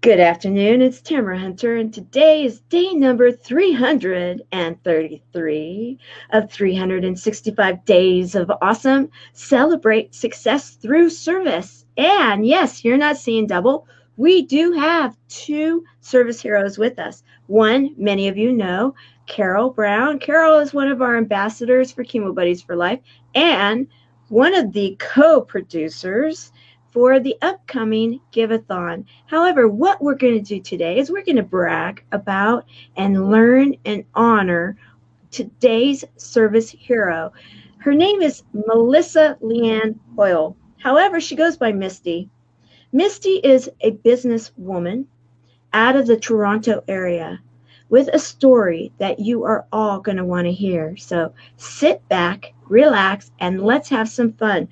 Good afternoon, it's Tamara Hunter, and today is day number 333 of 365 days of awesome. Celebrate success through service. And yes, you're not seeing double. We do have two service heroes with us. One, many of you know, Carol Brown. Carol is one of our ambassadors for Chemo Buddies for Life and one of the co-producers for the upcoming Give-a-thon. However, what we're going to do today is we're going to brag about and learn and honor today's service hero. Her name is Melissa Leanne Hoyle. However, she goes by Misty. Misty is a businesswoman out of the Toronto area with a story that you are all going to want to hear. So sit back, relax, and let's have some fun.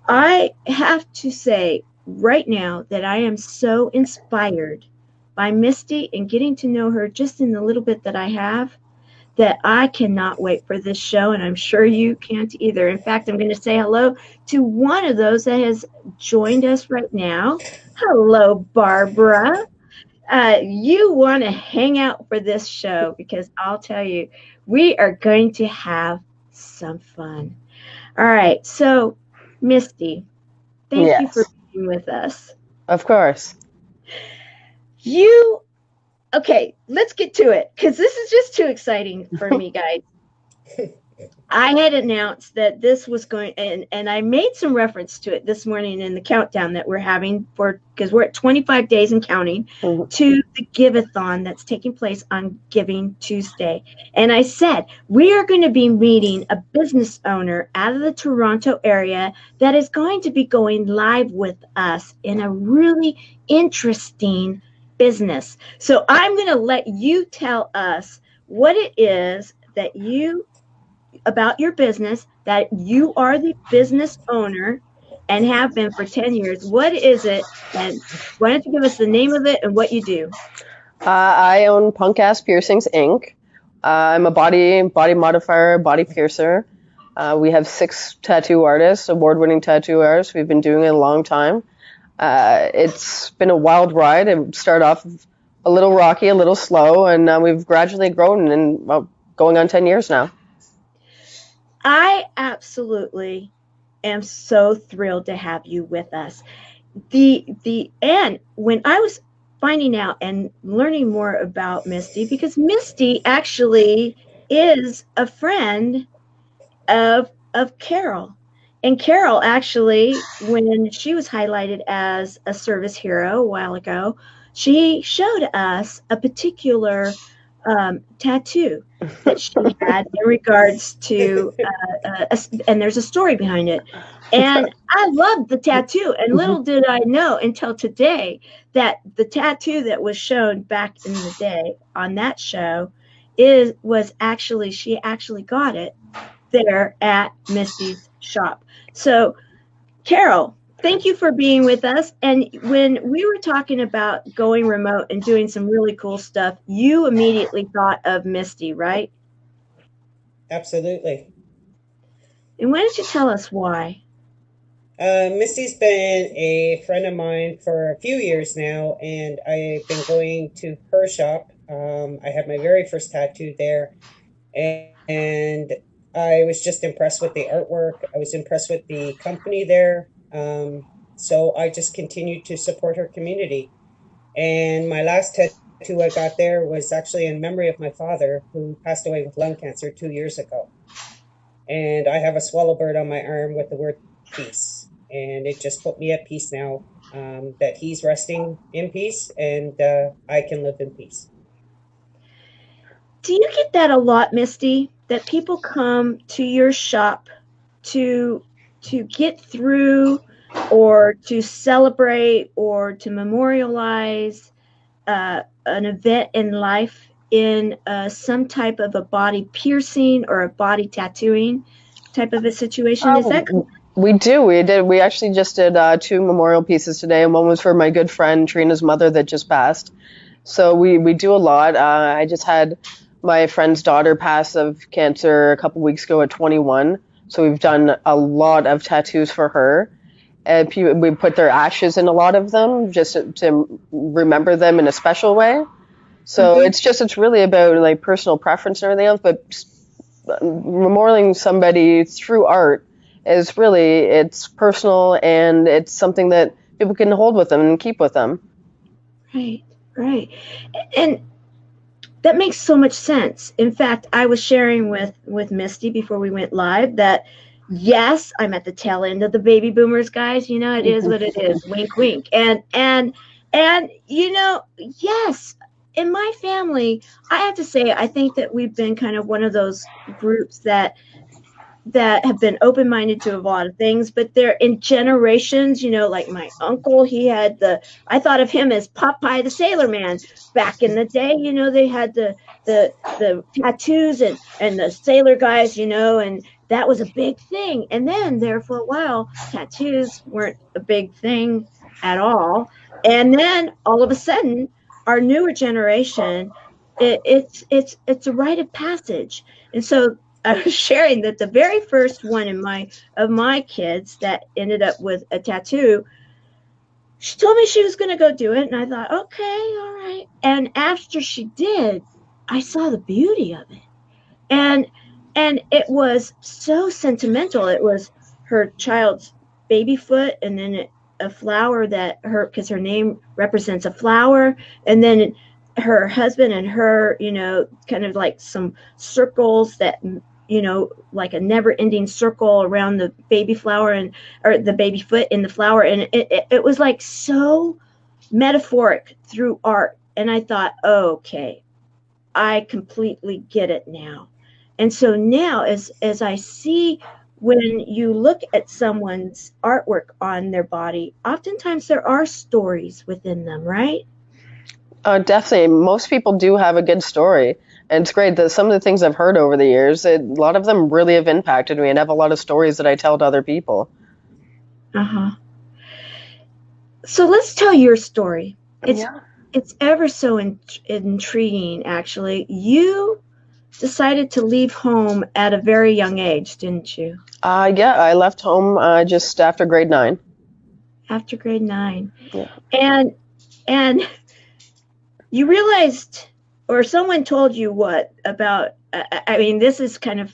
I have to say right now that I am so inspired by Misty and getting to know her just in the little bit that I have that I cannot wait for this show, and I'm sure you can't either. In fact, I'm going to say hello to one of those that has joined us right now. Hello, Barbara. You want to hang out for this show because I'll tell you, we are going to have some fun. All right, so Misty, thank you for Yes, being with us. of course. You, okay, let's get to it because this is just too exciting for me, guys. I had announced that this was going, and I made some reference to it this morning in the countdown that we're having for, because we're at 25 days and counting Mhm. to the Give-a-thon that's taking place on Giving Tuesday. And I said, we are going to be meeting a business owner out of the Toronto area that is going to be going live with us in a really interesting business. So I'm going to let you tell us what it is that you about your business, that you are the business owner and have been for 10 years. What is it? And why don't you give us the name of it and what you do? I own Punk Ass Piercings Inc. I'm a body modifier, body piercer. We have 6 tattoo artists, award-winning tattoo artists. We've been doing it a long time. It's been a wild ride. It started off a little rocky, a little slow, and we've gradually grown and going on 10 years now. I absolutely am so thrilled to have you with us. The and when I was finding out and learning more about Misty, because Misty actually is a friend of Carol. And Carol actually, when she was highlighted as a service hero a while ago, she showed us a particular tattoo that she had in regards to, and there's a story behind it. And I loved the tattoo, and little did I know until today that the tattoo that was shown back in the day on that show was actually she actually got it there at Misty's shop. So, Carol, thank you for being with us. And when we were talking about going remote and doing some really cool stuff, you immediately thought of Misty, right? Absolutely. And why don't you tell us why? Misty's been a friend of mine for a few years now, and I've been going to her shop. I had my very first tattoo there, and I was just impressed with the artwork. I was impressed with the company there. So I just continued to support her community. And my last tattoo I got there was actually in memory of my father, who passed away with lung cancer 2 years ago. And I have a swallow bird on my arm with the word peace. And it just put me at peace now, that he's resting in peace and I can live in peace. Do you get that a lot, Misty? That people come to your shop to get through or to celebrate or to memorialize an event in life in some type of a body piercing or a body tattooing type of a situation. Is that Um, we do. We did. We actually just did 2 memorial pieces today, and one was for my good friend Trina's mother that just passed. So we do a lot. I just had my friend's daughter pass of cancer a couple weeks ago at 21. So we've done a lot of tattoos for her. We put their ashes in a lot of them just to remember them in a special way. So Hmm. it's really about like personal preference and everything else, but memorializing somebody through art is really, it's personal and it's something that people can hold with them and keep with them. Right, right. And that makes so much sense. In fact, I was sharing with Misty before we went live that yes, I'm at the tail end of the baby boomers, guys. You know, it is what it is. Wink, wink. And yes, in my family, I have to say, I think that we've been kind of one of those groups that have been open-minded to a lot of things, but they're in generations, like my uncle, I thought of him as Popeye the Sailor Man back in the day. They had the tattoos and the sailor guys, and that was a big thing. And then there for a while, tattoos weren't a big thing at all. And then all of a sudden, our newer generation, it's a rite of passage. And so I was sharing that the very first one of my kids that ended up with a tattoo, she told me she was going to go do it, and I thought, okay, all right. And after she did, I saw the beauty of it, and it was so sentimental. It was her child's baby foot, and then a flower that because her name represents a flower, and then her husband and her, kind of like some circles that, like a never-ending circle around the baby flower or the baby foot in the flower, and it was like so metaphoric through art. And I thought, oh, okay, I completely get it now. And so now, as I see, when you look at someone's artwork on their body, oftentimes there are stories within them, right? Definitely. Most people do have a good story. And it's great that some of the things I've heard over the years, a lot of them really have impacted me and have a lot of stories that I tell to other people. Uh-huh. So let's tell your story. It's Yeah. it's ever so intriguing, actually. You decided to leave home at a very young age, didn't you? Yeah, I left home just after grade 9. After grade 9. Yeah. And and you realized, or someone told you what about, I mean, this is kind of,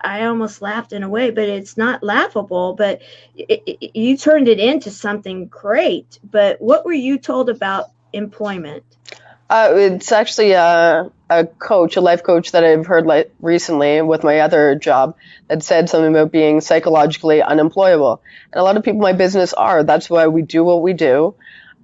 I almost laughed in a way, but it's not laughable, but you turned it into something great. But what were you told about employment? It's actually a coach, a life coach that I've heard recently with my other job that said something about being psychologically unemployable. And a lot of people in my business are. That's why we do what we do.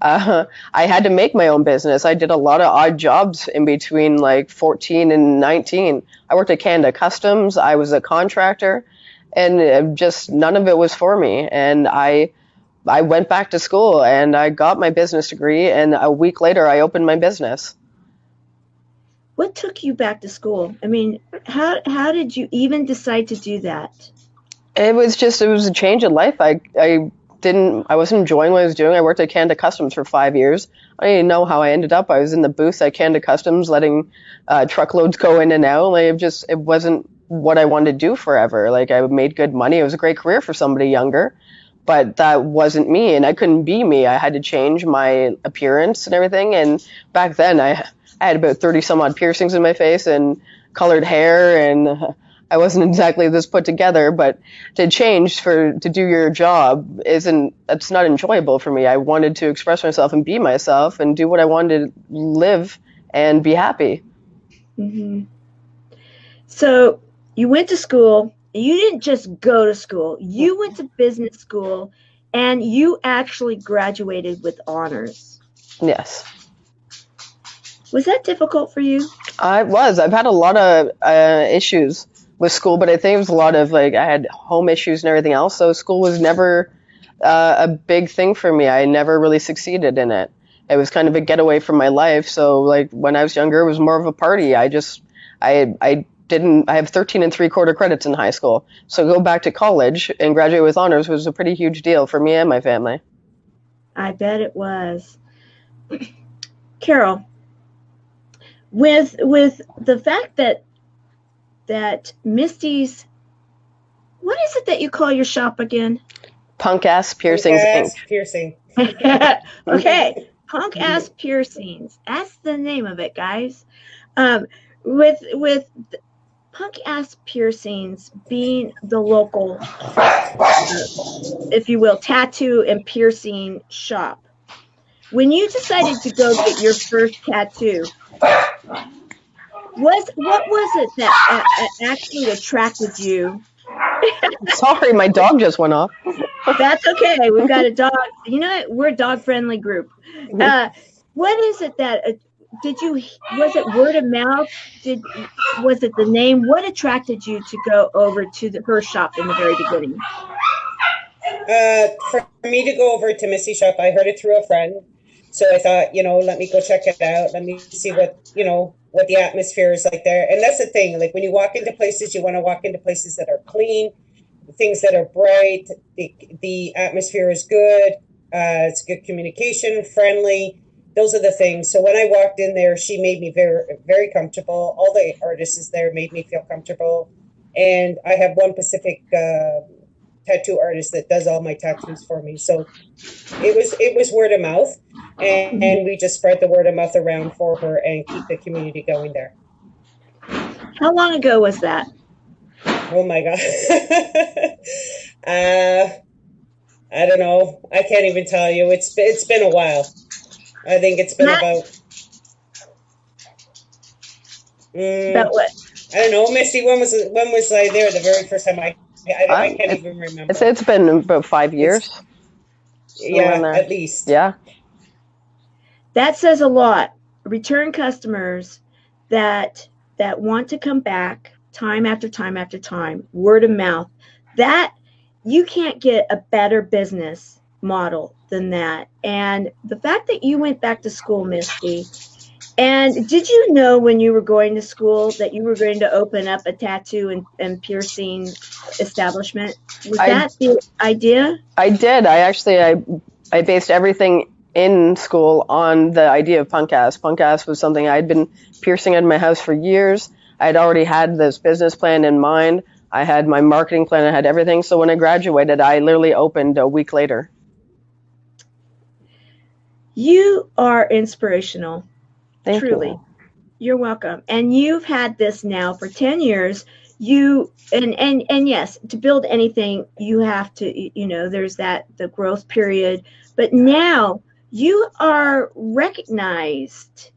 I had to make my own business. I did a lot of odd jobs in between like 14 and 19. I worked at Canada Customs. I was a contractor, and just none of it was for me. And I went back to school and I got my business degree, and a week later I opened my business. What took you back to school? I mean, how did you even decide to do that? It was a change in life. I wasn't enjoying what I was doing. I worked at Canada Customs for 5 years. I didn't know how I ended up. I was in the booth at Canada Customs letting truckloads go in and out. It wasn't what I wanted to do forever. Like, I made good money. It was a great career for somebody younger, but that wasn't me, and I couldn't be me. I had to change my appearance and everything. And back then I had about 30 some odd piercings in my face and colored hair, and I wasn't exactly this put together. But to change to do your job that's not enjoyable for me. I wanted to express myself and be myself and do what I wanted to live and be happy. Hmm. So you went to school. You didn't just go to school. You went to business school, and you actually graduated with honors. Yes. Was that difficult for you? I've had a lot of issues with school, but I think it was a lot of like I had home issues and everything else. So school was never a big thing for me. I never really succeeded in it. It was kind of a getaway from my life. So like when I was younger, it was more of a party. I didn't. I have 13 and three-quarter credits in high school. So go back to college and graduate with honors was a pretty huge deal for me and my family. I bet it was. Carol, with the fact that Misty's, what is it that you call your shop again? Punk Ass Punk Piercings Inc. ass piercing. Okay, punk ass piercings. That's the name of it, guys. Um, with punk ass piercings being the local, if you will, tattoo and piercing shop. When you decided to go get your first tattoo, what was it that actually attracted you? Sorry, my dog just went off. That's okay. We've got a dog. You know what? We're a dog friendly group. Uh, what is it that did you? Was it word of mouth? Did Was it the name? What attracted you to go over to her shop in the very beginning? For me to go over to Misty shop, I heard it through a friend. So I thought, let me go check it out. Let me see what the atmosphere is like there. And that's the thing. Like when you walk into places, you want to walk into places that are clean, things that are bright. The atmosphere is good. It's good communication, friendly. Those are the things. So when I walked in there, she made me very, very comfortable. All the artists there made me feel comfortable. And I have one Pacific tattoo artist that does all my tattoos for me. So it was word of mouth, and we just spread the word of mouth around for her and keep the community going there. How long ago was that? Oh my god. I don't know. I can't even tell you. It's been a while. I think it's been about About what? I don't know, Misty. When was I there the very first time? I can't even remember. It's been about 5 years. Yeah, at least. Yeah. That says a lot. Return customers that want to come back time after time after time, word of mouth. That you can't get a better business model than that. And the fact that you went back to school, Misty, and did you know when you were going to school that you were going to open up a tattoo and piercing establishment? Was that the idea? I did. I based everything in school on the idea of punk ass. Punk ass was something I'd been piercing in my house for years. I'd already had this business plan in mind. I had my marketing plan. I had everything. So when I graduated, I literally opened a week later. You are inspirational. Thank Truly. you. You're welcome. And you've had this now for 10 years. You and yes, to build anything, you have to, there's the growth period. But now you are recognized,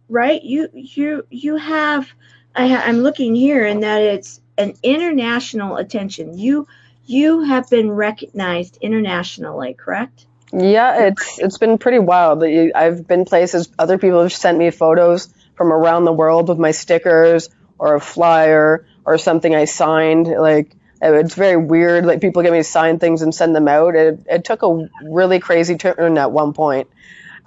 right? You have I'm looking here, and that it's an international attention. You have been recognized internationally, correct? Yeah, it's been pretty wild. I've been places, other people have sent me photos from around the world with my stickers or a flyer or something I signed. Like, it's very weird. Like, people get me to sign things and send them out. It took a really crazy turn at one point.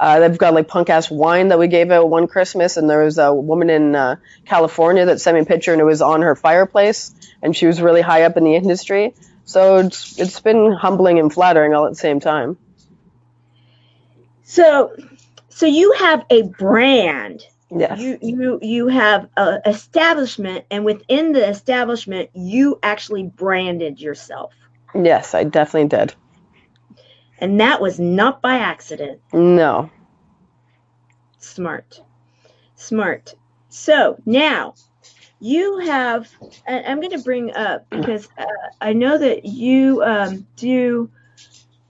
They've got like punk ass wine that we gave out one Christmas, and there was a woman in California that sent me a picture, and it was on her fireplace, and she was really high up in the industry. So it's been humbling and flattering all at the same time. So you have a brand. Yes. You have an establishment, and within the establishment, you actually branded yourself. Yes, I definitely did. And that was not by accident. No. Smart. So now you have, and I'm going to bring up, because I know that you do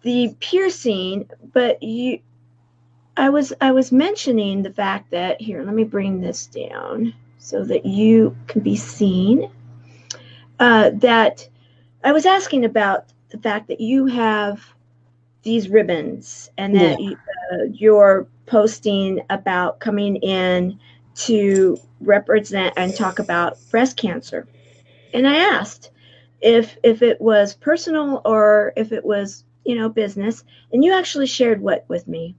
the piercing, but I was mentioning the fact that, here, let me bring this down so that you can be seen, that I was asking about the fact that you have these ribbons, and that you're posting about coming in to represent and talk about breast cancer. And I asked if it was personal or if it was, business, and you actually shared what with me?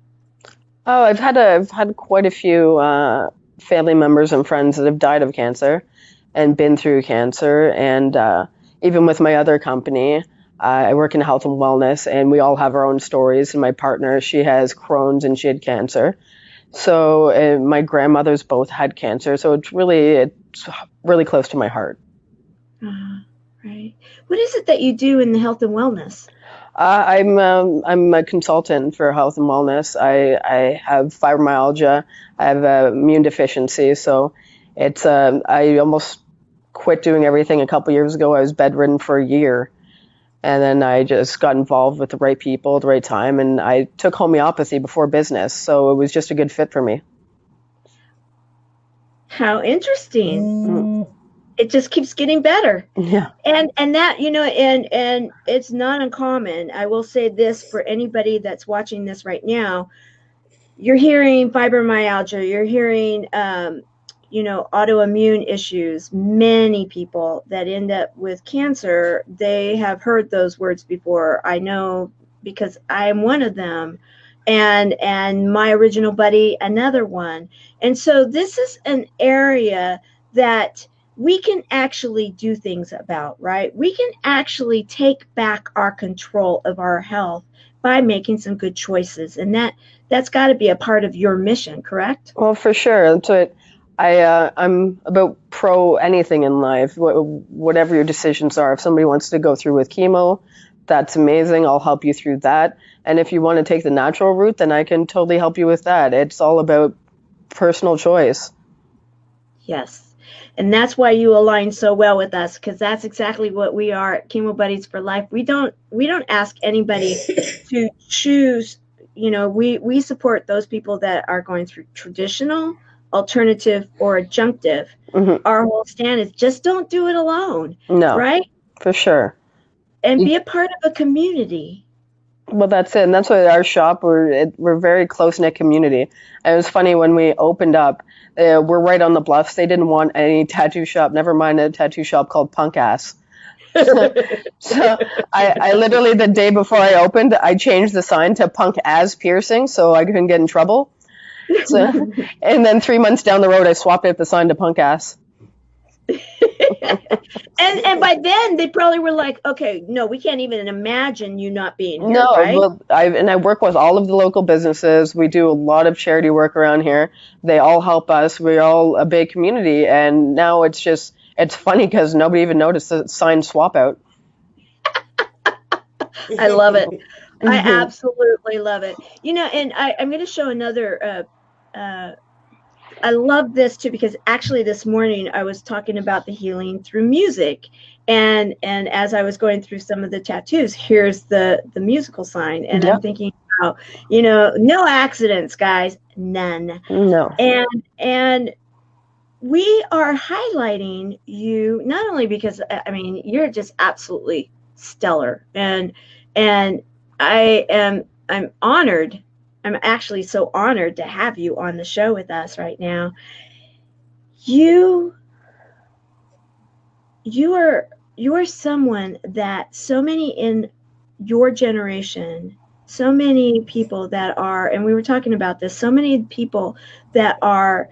Oh, I've had quite a few family members and friends that have died of cancer and been through cancer, and even with my other company, I work in health and wellness, and we all have our own stories. And my partner, she has Crohn's and she had cancer. So my grandmothers both had cancer. So it's really close to my heart. Right. What is it that you do in the health and wellness? I'm a consultant for health and wellness. I have fibromyalgia. I have immune deficiency, so it's I almost quit doing everything a couple years ago. I was bedridden for a year, and then I just got involved with the right people at the right time, and I took homeopathy before business, so it was just a good fit for me. How interesting. It just keeps getting better. Yeah. And that, and it's not uncommon. I will say this for anybody that's watching this right now. You're hearing fibromyalgia, you're hearing autoimmune issues. Many people that end up with cancer, they have heard those words before. I know because I am one of them, and my original buddy another one. And so this is an area that we can actually do things about, right? We can actually take back our control of our health by making some good choices, and that's got to be a part of your mission, correct? Well, for sure. That's what I'm about pro anything in life, whatever your decisions are. If somebody wants to go through with chemo, that's amazing. I'll help you through that. And if you want to take the natural route, then I can totally help you with that. It's all about personal choice. Yes. And that's why you align so well with us, because that's exactly what we are at Chemo Buddies for Life. We don't ask anybody to choose. We support those people that are going through traditional, alternative, or adjunctive. Mm-hmm. Our whole stand is just don't do it alone. No, right? For sure. And be a part of a community. Well, that's it. And that's why our shop, we're a very close-knit community. And it was funny when we opened up, we're right on the bluffs. They didn't want any tattoo shop, never mind a tattoo shop called Punk Ass. So I literally, the day before I opened, I changed the sign to Punk As Piercing so I couldn't get in trouble. So, and then 3 months down the road, I swapped out the sign to Punk Ass. and by then they probably were like, okay, no, we can't even imagine you not being here. No, right? Well, I work with all of the local businesses. We do a lot of charity work around here. They all help us. We're all a big community, and now it's funny because nobody even noticed the sign swap out. I love it. I absolutely love it. And I'm going to show another. I love this too, because actually this morning I was talking about the healing through music, and as I was going through some of the tattoos, here's the musical sign, and I'm thinking, no accidents, guys, none. No. And we are highlighting you not only because you're just absolutely stellar, and I'm honored. I'm actually so honored to have you on the show with us right now. You are someone that so many in your generation, so many people that are, and we were talking about this, so many people that are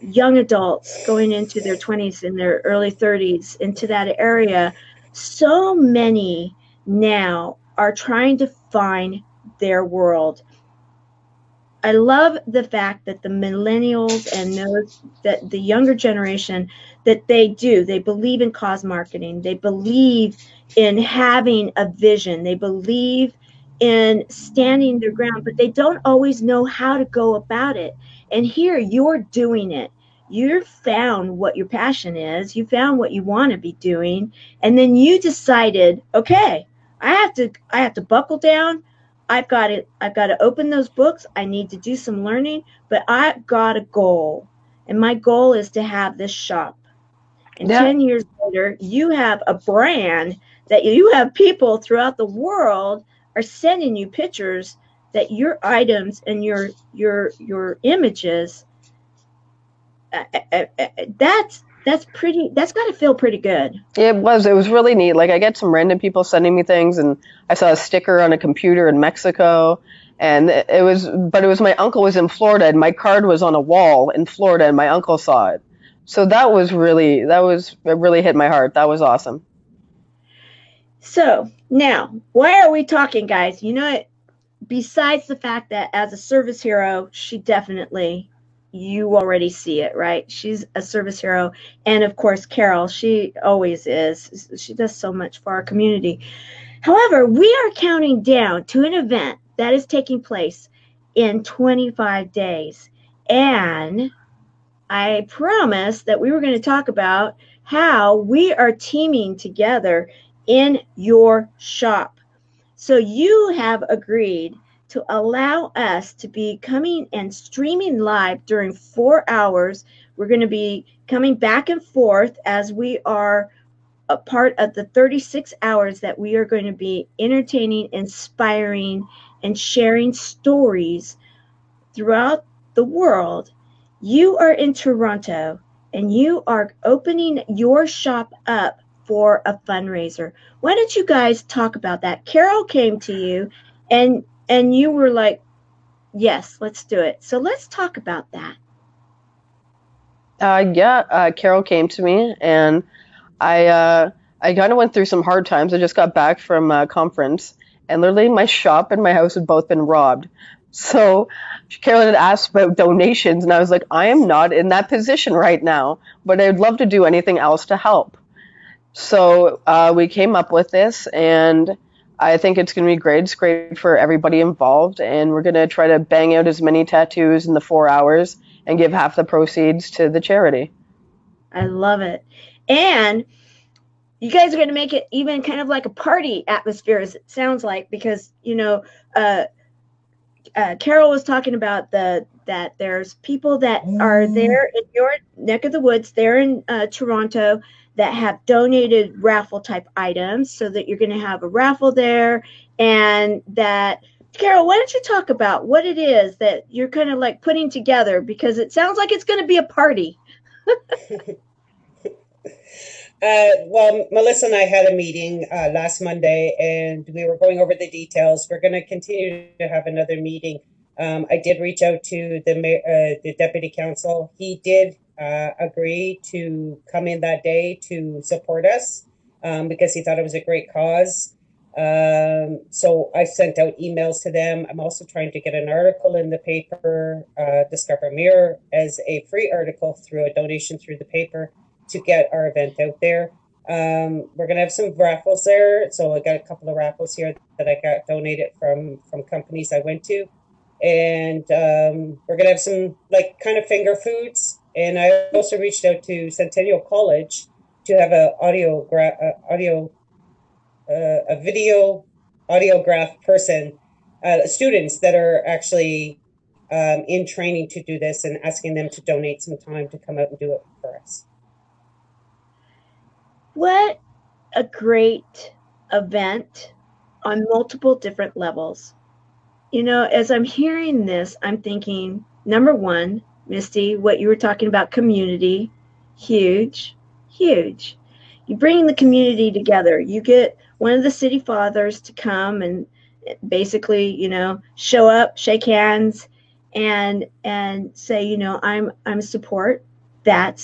young adults going into their 20s and their early 30s, into that area, so many now are trying to find their world. I love the fact that the millennials and that the younger generation, that they believe in cause marketing. They believe in having a vision. They believe in standing their ground, but they don't always know how to go about it. And here you're doing it. You've found what your passion is. You found what you want to be doing. And then you decided, okay, I have to buckle down. I've got to open those books. I need to do some learning, but I've got a goal. And my goal is to have this shop. And 10 years later, you have a brand that you have people throughout the world are sending you pictures that your items and your images, that's got to feel pretty good. It was really neat. Like, I get some random people sending me things, and I saw a sticker on a computer in Mexico, and it was my uncle was in Florida, and my card was on a wall in Florida, and my uncle saw it. So it really hit my heart. That was awesome. So now, why are we talking, guys? Besides the fact that as a service hero, she definitely, you already see it, right? She's a service hero. And of course, Carol, she always is. She does so much for our community. However, we are counting down to an event that is taking place in 25 days. And I promised that we were going to talk about how we are teaming together in your shop. So you have agreed to allow us to be coming and streaming live during 4 hours. We're going to be coming back and forth as we are a part of the 36 hours that we are going to be entertaining, inspiring, and sharing stories throughout the world. You are in Toronto and you are opening your shop up for a fundraiser. Why don't you guys talk about that? Carol came to you and you were like, "Yes, let's do it." So let's talk about that. Carol came to me, and I kind of went through some hard times. I just got back from a conference, and literally my shop and my house had both been robbed. So Carol had asked about donations, and I was like, I am not in that position right now, but I'd love to do anything else to help. So we came up with this, and I think it's going to be great. It's great for everybody involved, and we're going to try to bang out as many tattoos in the 4 hours and give half the proceeds to the charity. I love it. And you guys are going to make it even kind of like a party atmosphere, as it sounds like, because Carol was talking about that there's people that are there in your neck of the woods, there in Toronto, that have donated raffle type items, so that you're going to have a raffle there, and that. Carol, why don't you talk about what it is that you're kind of like putting together, because it sounds like it's going to be a party. Well, Melissa and I had a meeting last Monday, and we were going over the details. We're going to continue to have another meeting. I did reach out to the deputy council. He did agree to come in that day to support us because he thought it was a great cause. So I sent out emails to them. I'm also trying to get an article in the paper, the Scarborough Mirror, as a free article through a donation through the paper, to get our event out there. We're gonna have some raffles there. So I got a couple of raffles here that I got donated from companies I went to, and we're gonna have some like kind of finger foods. And I also reached out to Centennial College to have a video audiograph person, students that are actually in training to do this, and asking them to donate some time to come out and do it for us. What a great event on multiple different levels. As I'm hearing this, I'm thinking, number one, Misty, what you were talking about, community, huge, huge. You bring the community together. You get one of the city fathers to come and basically, show up, shake hands, and say, I'm support. That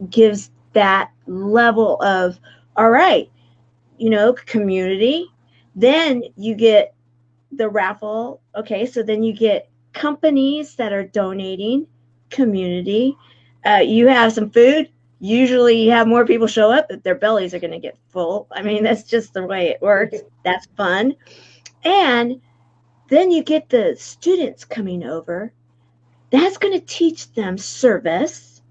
gives that level of, all right, community. Then you get the raffle. Okay, so then you get companies that are donating, community. You have some food. Usually you have more people show up, but their bellies are going to get full. I mean, that's just the way it works. That's fun. And then you get the students coming over. That's going to teach them service.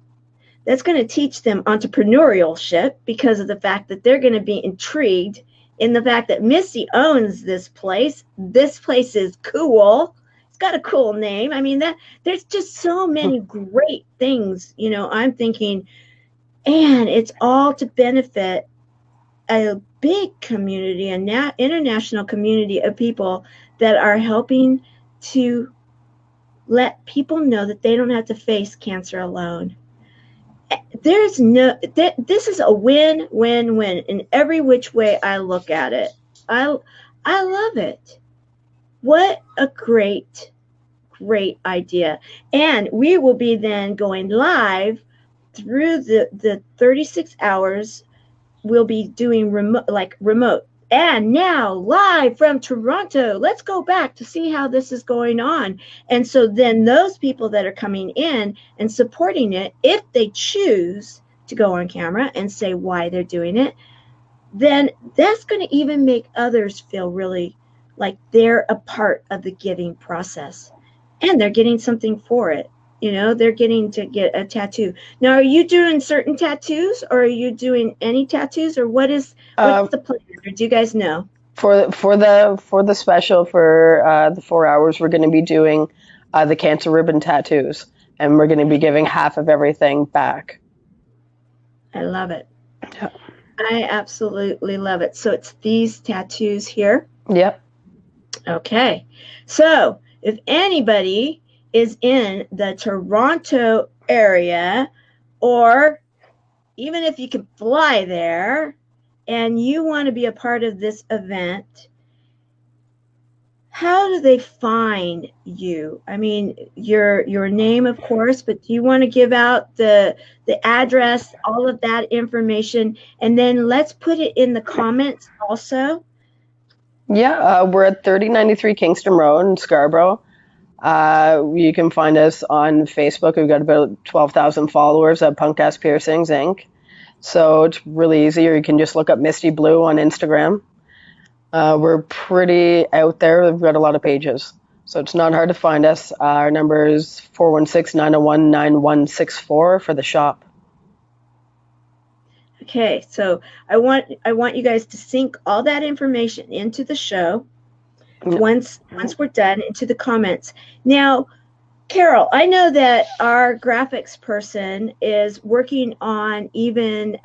That's going to teach them entrepreneurship, because of the fact that they're going to be intrigued in the fact that Misty owns this place. This place is cool. It's got a cool name. I mean, there's just so many great things, I'm thinking, and it's all to benefit a big community, an international community of people that are helping to let people know that they don't have to face cancer alone. This is a win-win-win in every which way I look at it. I love it. What a great idea. And we will be then going live through the 36 hours. We'll be doing remote. And now live from Toronto. Let's go back to see how this is going on. And so then those people that are coming in and supporting it, if they choose to go on camera and say why they're doing it, then that's going to even make others feel really like they're a part of the giving process, and they're getting something for it. They're getting to get a tattoo. Now, are you doing certain tattoos, or are you doing any tattoos, or what's the plan? Or do you guys know? For the special for the 4 hours, we're going to be doing the cancer ribbon tattoos, and we're going to be giving half of everything back. I love it. Yeah. I absolutely love it. So it's these tattoos here. Yep. Okay. So if anybody is in the Toronto area, or even if you can fly there and you want to be a part of this event, how do they find you? I mean, your name, of course, but do you want to give out the address, all of that information, and then let's put it in the comments also? Yeah, we're at 3093 Kingston Road in Scarborough. You can find us on Facebook. We've got about 12,000 followers at Punk Ass Piercings Inc. So it's really easy, or you can just look up Misty Blue on Instagram. We're pretty out there. We've got a lot of pages. So it's not hard to find us. Our number is 416-901-9164 for the shop. Okay, so I want you guys to sync all that information into the show. Once we're done, into the comments. Now, Carol, I know that our graphics person is working on even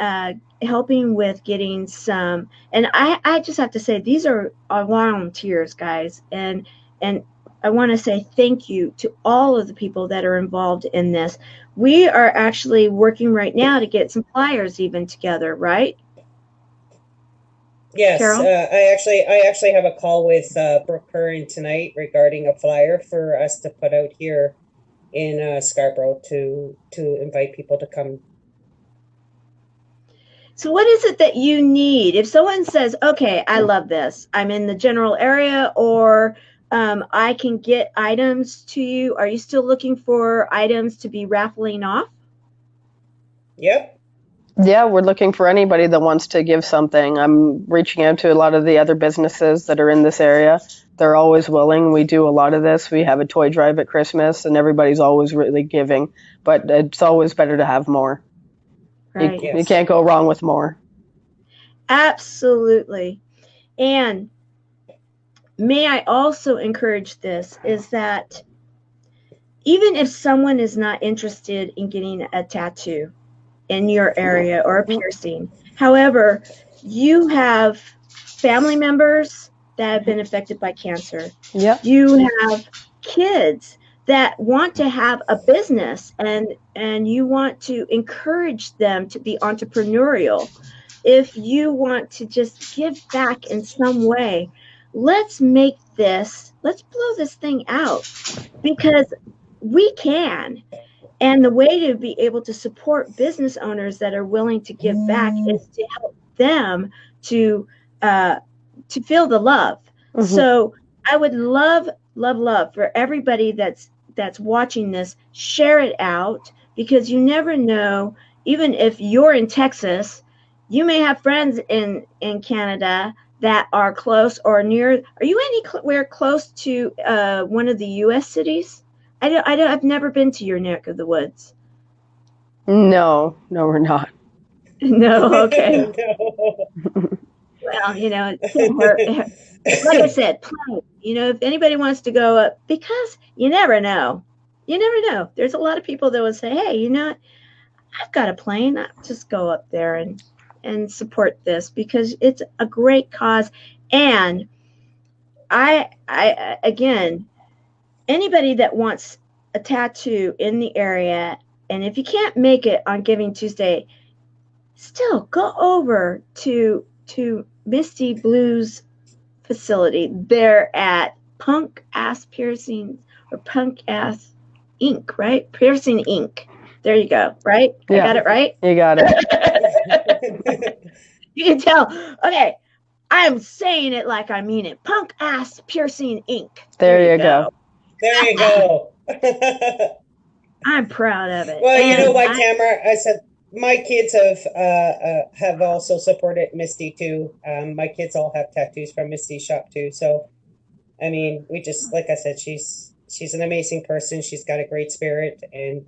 helping with getting some, and I just have to say, these are volunteers, guys, and I want to say thank you to all of the people that are involved in this. We are actually working right now to get some flyers even together, right? Yes, Carol? I actually have a call with Brooke Curran tonight regarding a flyer for us to put out here in Scarborough to invite people to come. So what is it that you need? If someone says, okay, I love this, I'm in the general area, or I can get items to you, are you still looking for items to be raffling off? Yep. Yeah, we're looking for anybody that wants to give something. I'm reaching out to a lot of the other businesses that are in this area. They're always willing. We do a lot of this. We have a toy drive at Christmas, and everybody's always really giving. But it's always better to have more. Right. You can't go wrong with more. Absolutely. And may I also encourage this, is that even if someone is not interested in getting a tattoo in your area or a piercing, however, you have family members that have been affected by cancer. Yep. You have kids that want to have a business, and you want to encourage them to be entrepreneurial. If you want to just give back in some way, let's blow this thing out, because we can. And the way to be able to support business owners that are willing to give back is to help them to feel the love. Mm-hmm. So I would love for everybody that's watching this, share it out, because you never know. Even if you're in Texas, you may have friends in Canada that are close or near. Are you anywhere close to one of the U.S. cities? I've never been to your neck of the woods. No, we're not. No, okay. No. Well, it can't hurt. Like I said, plan. If anybody wants to go up, because you never know. You never know. There's a lot of people that would say, hey, I've got a plane. I'll just go up there and support this, because it's a great cause. And I again, anybody that wants a tattoo in the area, and if you can't make it on Giving Tuesday, still go over to Misty Blue's facility. They're at Punk Ass Piercing, or Punk Ass Inc., right? Piercing Inc. There you go, right? Yeah. I got it right? You got it. You can tell. Okay. I'm saying it like I mean it. Punk Ass Piercing Inc. There you go. There you go. I'm proud of it. Well, you know what, Tamara? I said, my kids have also supported Misty too. My kids all have tattoos from Misty's shop too. So I mean, we just like I said, she's an amazing person. She's got a great spirit, and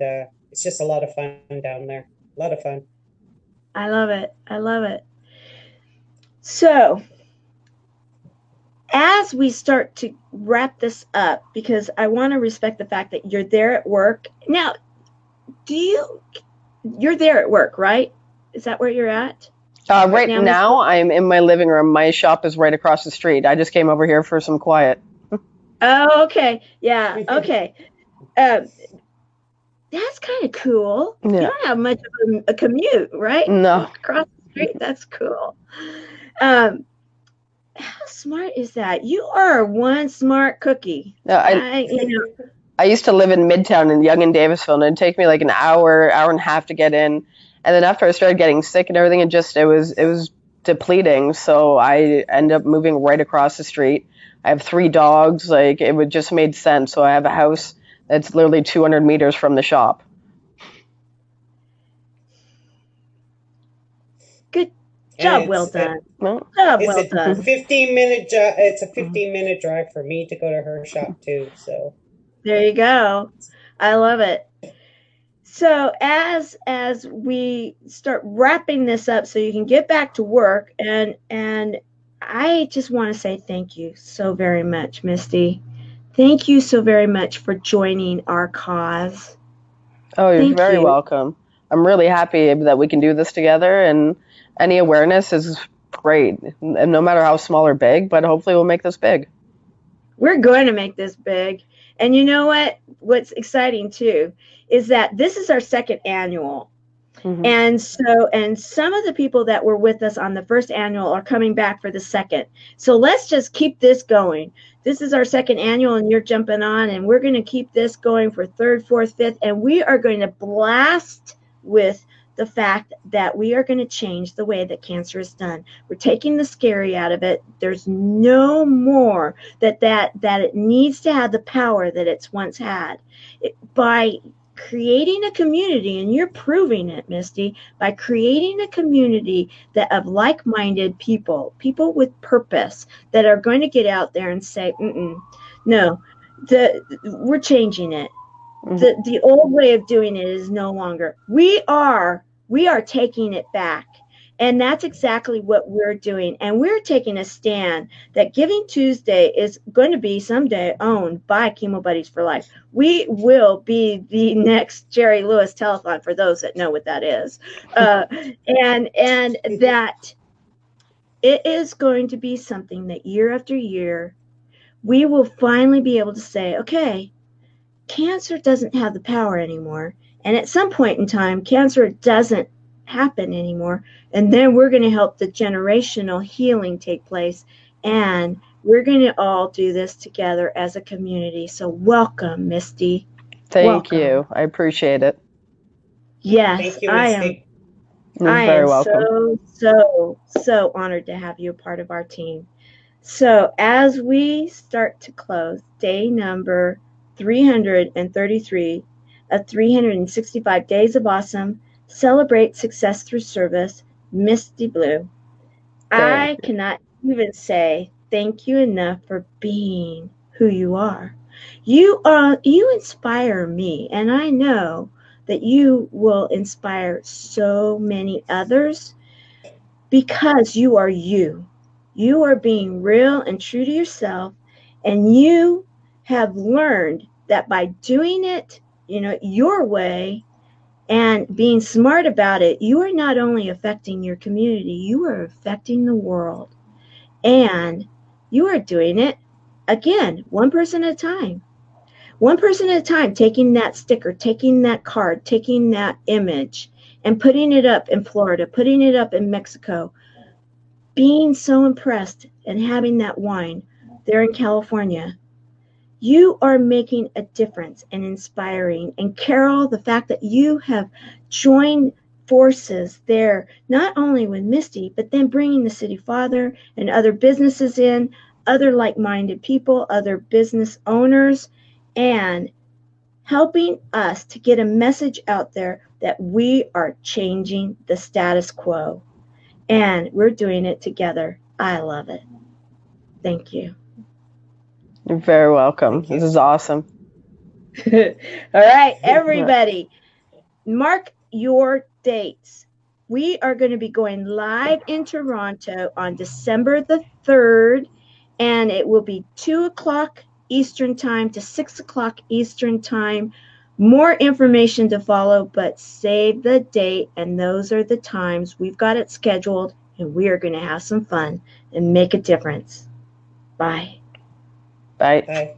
it's just a lot of fun down there. A lot of fun. I love it. I love it. So, as we start to wrap this up, because I want to respect the fact that you're there at work. Now, you're there at work, right? Is that where you're at? Right now, Miss now, I'm in my living room. My shop is right across the street. I just came over here for some quiet. Oh, okay. Yeah. Okay. Um, that's kind of cool. You Yeah. don't have much of a commute, right? No. Walk across the street. That's cool. How smart is that? You are one smart cookie. I used to live in Midtown in Yonge and Davisville, and it'd take me like an hour, hour and a half to get in. And then after I started getting sick and everything, it was depleting. So I ended up moving right across the street. I have 3 dogs. Like it would just made sense. So I have a house that's literally 200 meters from the shop. Good job, well done. Well, Job It's well a done. 15-minute it's a 15-minute drive for me to go to her shop too. So There you go. I love it. So as we start wrapping this up so you can get back to work, and I just want to say thank you so very much, Misty. Thank you so very much for joining our cause. oh, you're Thank very you. welcome. I'm really happy that we can do this together, and any awareness is great, and no matter how small or big, but hopefully we'll make this big. We're going to make this big. And you know what? What's exciting too is that this is our second annual. Mhm. And some of the people that were with us on the first annual are coming back for the second. So let's just keep this going. This is our second annual, and you're jumping on, and we're going to keep this going for third, fourth, fifth, and we are going to blast with the fact that we are going to change the way that cancer is done. We're taking the scary out of it. There's no more that it needs to have the power that it's once had. By creating a community, and you're proving it, Misty, by creating a community that of like-minded people with purpose, that are going to get out there and say, no, we're changing it. The old way of doing it is no longer. We are taking it back. And that's exactly what we're doing. And we're taking a stand that Giving Tuesday is going to be someday owned by Chemo Buddies for Life. We will be the next Jerry Lewis telethon, for those that know what that is. And that it is going to be something that year after year, we will finally be able to say, okay, cancer doesn't have the power anymore. And at some point in time, cancer doesn't happen anymore. And then we're going to help the generational healing take place. And we're going to all do this together as a community. So welcome, Misty. Thank you. I appreciate it. Yes, thank you, I Misty. am very welcome. so honored to have you a part of our team. So as we start to close day number 333 of 365 Days of Awesome, Celebrate Success Through Service, Misty Blue, I cannot even say thank you enough for being who you are. You inspire me, and I know that you will inspire so many others because you are you. You are being real and true to yourself, and you have learned that by doing it, your way, and being smart about it, you are not only affecting your community, you are affecting the world. And you are doing it, again, one person at a time. One person at a time, taking that sticker, taking that card, taking that image, and putting it up in Florida, putting it up in Mexico, being so impressed and having that wine there in California. You are making a difference and inspiring. And Carol, the fact that you have joined forces there, not only with Misty, but then bringing the City Father and other businesses in, other like-minded people, other business owners, and helping us to get a message out there that we are changing the status quo, and we're doing it together. I love it. Thank you. You're very welcome. Thank you. This is awesome. All right, everybody, mark your dates. We are going to be going live in Toronto on December the 3rd, and it will be 2 o'clock Eastern Time to 6 o'clock Eastern Time. More information to follow, but save the date, and those are the times. We've got it scheduled, and we are going to have some fun and make a difference. Bye. Bye. Bye.